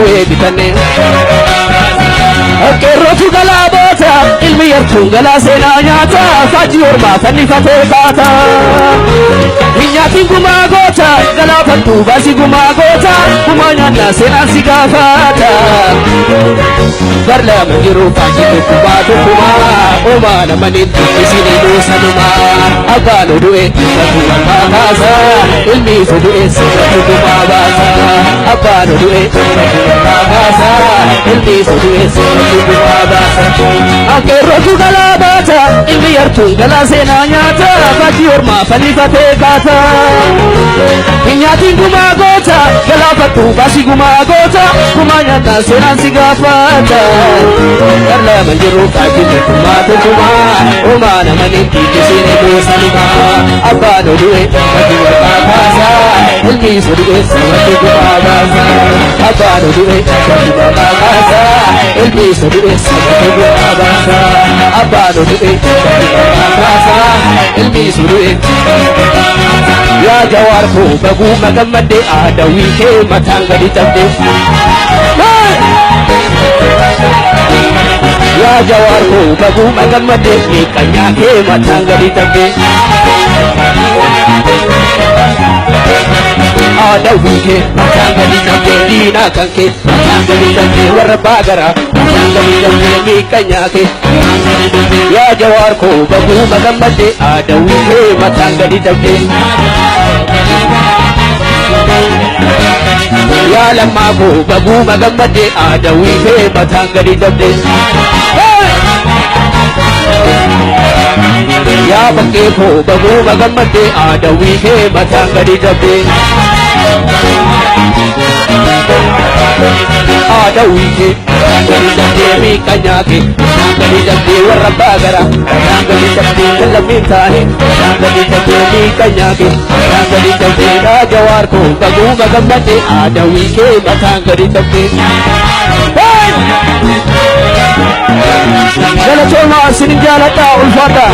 ويبتني الروتو قلابوتا الميرتون قلا سينانياتا فاجي ورما فني فتيقاتا مينياتي قما قوتا قلا فتو باسي قما قوتا قما نانا سينان سيقافاتا برلا من جرو فاجي قباتو قما قما نمانين اسيني موسى نما أبانو دوئي فتو الماقاسا الميسو دوئي سيناتو قما باسا أبانو دوئي فتو الماقاسا الميسو دوئي سيناتو Akerrotu galabata ilmiyartu galasena nyata fati orma fanifate kata Inyati guma gota galafatu basi guma gota kumanya ta senan sigafata Karla manjiru fati kuma to kuma Oma na maniti kisine dosalima Abano duwe fati orma kasa ilmi suduwe samati kuma basa Abano duwe fati orma kasa ilmi suduwe samati kuma basa Abano duwe fati orma kasa ilmi suduwe Ya jawarku bagu magamade adawi ke matanga di tabde Ya jawarku bagu magamade ikanya ke matanga di tabde Adawi ke matanga di tabde dina kanke matanga di tabde warabagara matanga di tabde ikanya ke Ya jawarku bagu magamade adawi ke matanga di tabde Ya lama ko babu magamade adawi ke matangari dabde Ya bakke ko babu magamade adawi ke matangari dabde Adawi ke matangari dabde mi kanya ke matangari dabde warabagara matangari dabde kalamintane matangari dabde mi kanya ke matangari dabde na jawar ko babu magamade adawi ke matangari dabde Jala choma sinin jalata ulfata